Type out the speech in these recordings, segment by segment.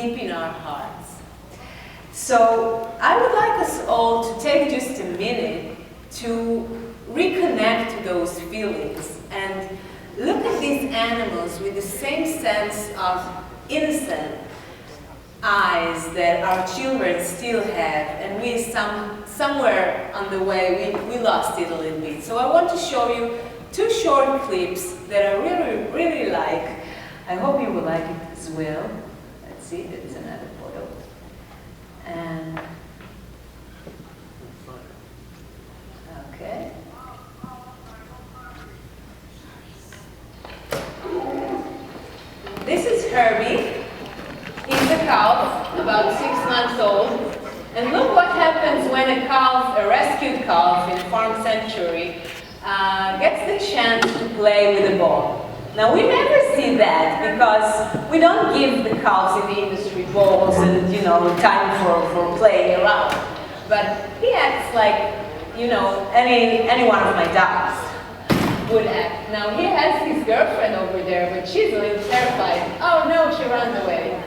deep in our hearts. So I would like us all to take just a minute to reconnect to those feelings and look at these animals with the same sense of innocent eyes that our children still have, and we somewhere on the way we lost it a little bit. So I want to show you two short clips that I really like. I hope you will like it as well. Let's see, there's another photo. And okay. This is Herbie. He's a calf, about 6 months old. And look what happens when a calf, a rescued calf in farm sanctuary, gets the chance to play with a ball. Now we never see that because we don't give the calves in the industry balls and time for playing around. But he acts like any one of my dogs would act. Now he has his girlfriend over there, but she's a little terrified. Oh no, she runs away.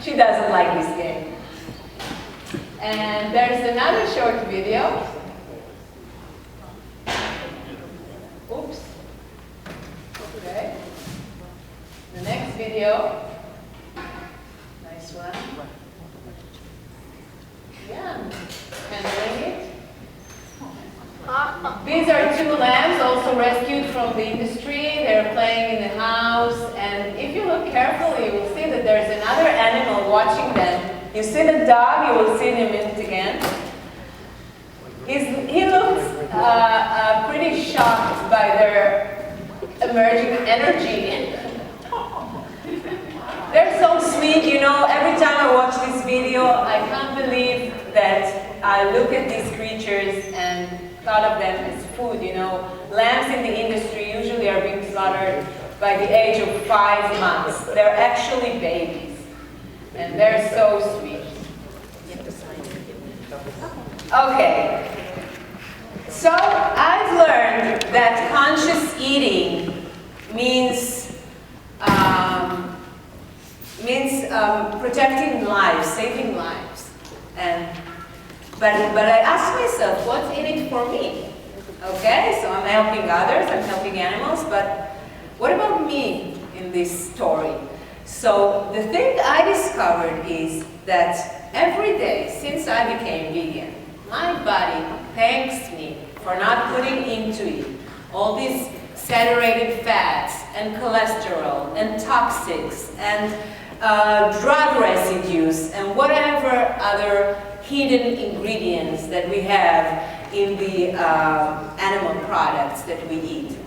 She doesn't like this game. And there's another short video. Oops. Okay. The next video. Nice one. Yeah. Handling it. These are two lambs also rescued from the industry. They're playing in the house, and if you look carefully, you will see that there's another animal watching them. You see the dog, you will see in a minute again. He looks pretty shocked by their emerging energy. They're so sweet, every time I watch this video, I can't believe that I look at these creatures and thought of them as food, Lambs in the industry usually are being slaughtered by the age of 5 months. They're actually babies, and they're so sweet. Okay, so I've learned that conscious eating means protecting lives, saving lives, but I ask myself, what's in it for me? Okay, so I'm helping others, I'm helping animals, but what about me in this story? So the thing I discovered is that every day since I became vegan, my body thanks me for not putting into it all these saturated fats and cholesterol and toxics and drug residues and whatever other hidden ingredients that we have in the animal products that we eat.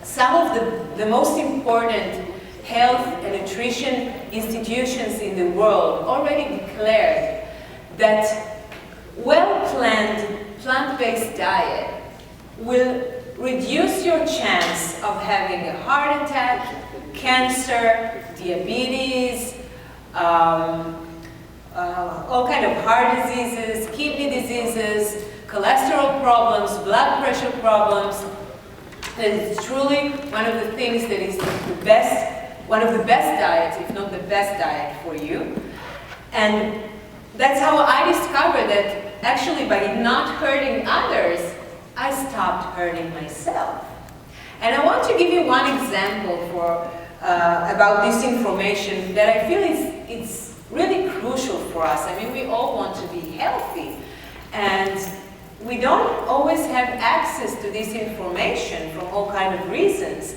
Some of the most important health and nutrition institutions in the world already declared that well-planned plant-based diet will reduce your chance of having a heart attack, cancer, diabetes, all kind of heart diseases, kidney diseases, cholesterol problems, blood pressure problems. It's truly one of the things that is the best, one of the best diets, if not the best diet for you. And that's how I discovered that actually by not hurting others, I stopped hurting myself. And I want to give you one example about this information that I feel it's really crucial for us. I mean, we all want to be healthy, and we don't always have access to this information from all kinds of reasons.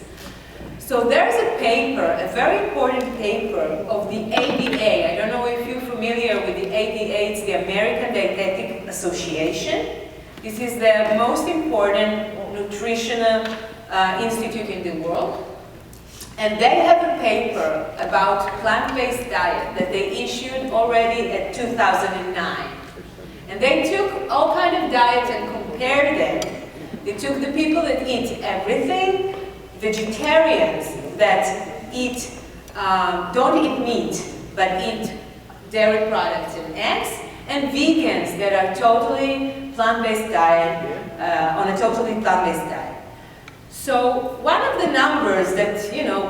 So there's a paper, a very important paper of the ADA. I don't know if you're familiar with the ADA, it's the American Dietetic Association. This is the most important nutritional institute in the world. And they have a paper about plant-based diet that they issued already in 2009. And they took all kinds of diets and compared them. They took the people that eat everything, vegetarians that don't eat meat, but eat dairy products and eggs, and vegans that are totally plant-based diet, on a totally plant-based diet. So one of the numbers that,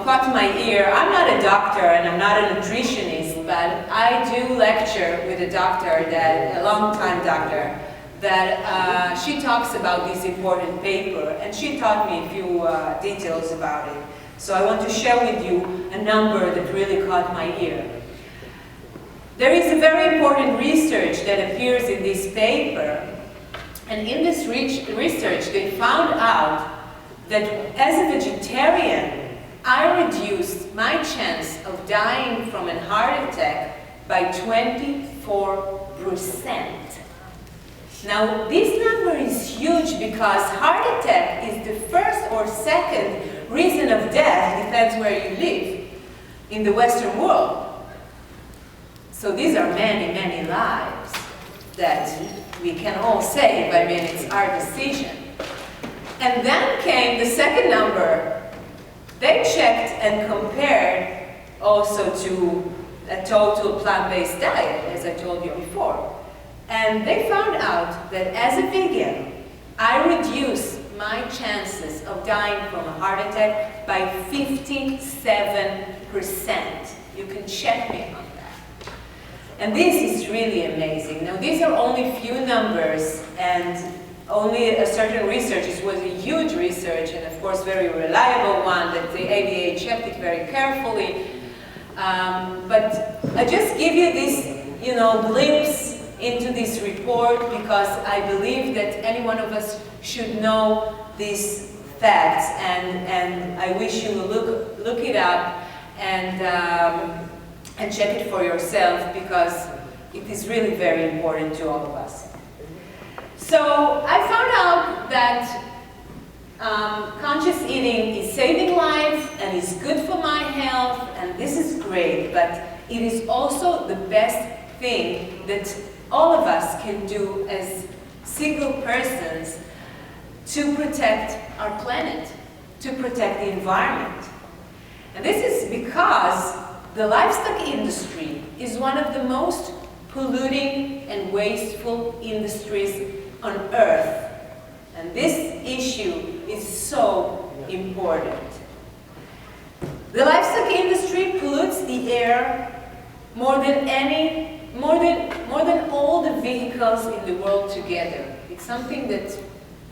caught my ear, I'm not a doctor and I'm not a nutritionist, but I do lecture with a doctor, a long-time doctor, that she talks about this important paper, and she taught me a few details about it. So I want to share with you a number that really caught my ear. There is a very important research that appears in this paper, and in this research they found out that as a vegetarian, I reduced my chance of dying from a heart attack by 24%. Now, this number is huge because heart attack is the first or second reason of death, depends where you live, in the Western world. So these are many, many lives that we can all save. I mean, it's our decision. And then came the second number. They checked and compared also to a total plant-based diet, as I told you before. And they found out that as a vegan, I reduce my chances of dying from a heart attack by 57%. You can check me on that. And this is really amazing. Now, these are only few numbers, and only a certain research. It was a huge research, and of course very reliable one that the ADA checked it very carefully. But I just give you this, glimpse into this report because I believe that any one of us should know these facts, and I wish you will look it up and check it for yourself because it is really very important to all of us. So I found out that conscious eating is saving lives and is good for my health, and this is great, but it is also the best thing that all of us can do as single persons to protect our planet, to protect the environment. And this is because the livestock industry is one of the most polluting and wasteful industries on Earth. And this issue is so important. The livestock industry pollutes the air more than all the vehicles in the world together. It's something that's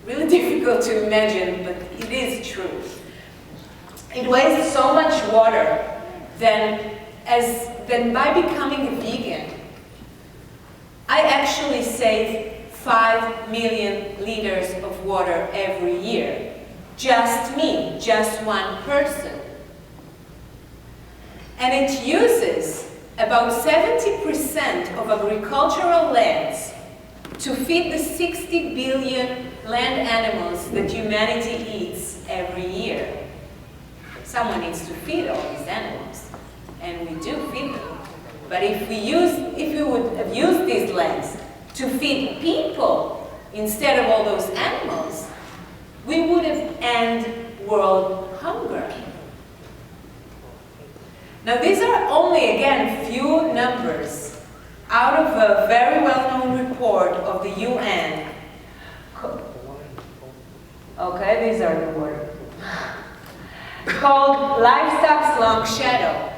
really difficult to imagine, but it is true. It wastes so much water that by becoming a vegan, I actually save 5 million liters of water every year. Just me, just one person. And it uses about 70% of agricultural lands to feed the 60 billion land animals that humanity eats every year. Someone needs to feed all these animals, and we do feed them. But if we would have used these lands to feed people instead of all those animals, we would have ended world hunger. Now, these are only, again, few numbers out of a very well-known report of the UN. Okay, these are the words. Called Livestock's Long Shadow.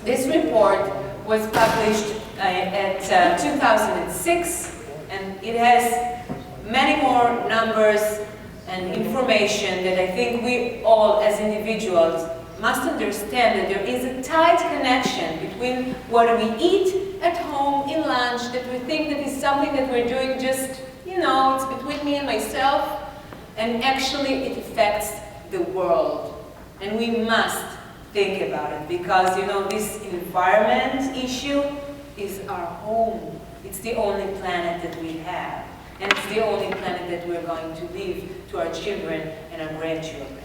This report was published at 2006, and it has many more numbers and information that I think we all, as individuals, must understand that there is a tight connection between what we eat at home in lunch, that we think that is something that we're doing just, it's between me and myself, and actually it affects the world. And we must think about it because, this environment issue is our home. It's the only planet that we have. And it's the only planet that we're going to leave to our children and our grandchildren.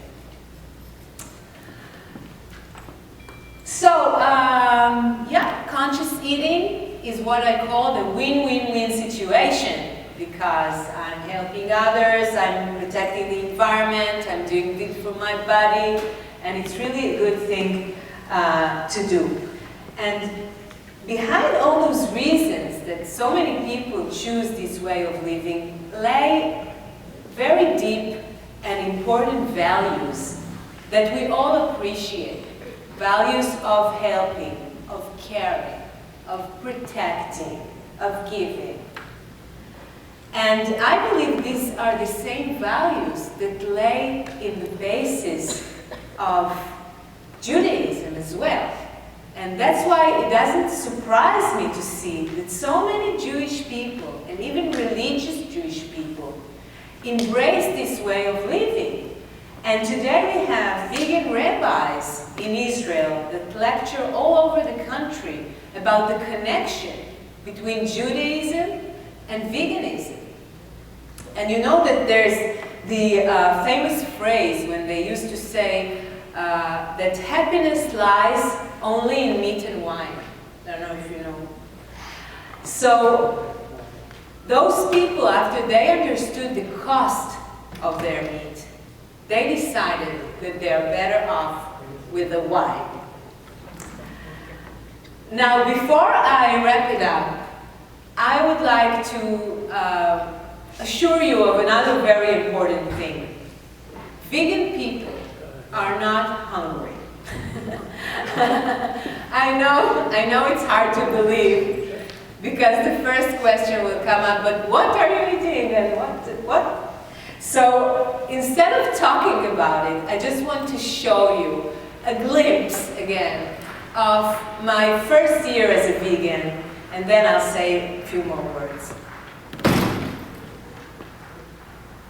So, conscious eating is what I call the win-win-win situation because I'm helping others, I'm protecting the environment, I'm doing good for my body, and it's really a good thing to do. And behind all those reasons that so many people choose this way of living lay very deep and important values that we all appreciate. Values of helping, of caring, of protecting, of giving. And I believe these are the same values that lay in the basis of Judaism as well. And that's why it doesn't surprise me to see that so many Jewish people, and even religious Jewish people, embrace this way of living. And today we have vegan rabbis in Israel that lecture all over the country about the connection between Judaism and veganism. And you know that there's the famous phrase when they used to say that happiness lies only in meat and wine. I don't know if you know. So those people, after they understood the cost of their meat, they decided that they are better off with the wine. Now, before I wrap it up, I would like to assure you of another very important thing. Vegan people are not hungry. I know it's hard to believe, because the first question will come up, but what are you eating and what? So instead of talking about it, I just want to show you a glimpse again of my first year as a vegan, and then I'll say a few more words.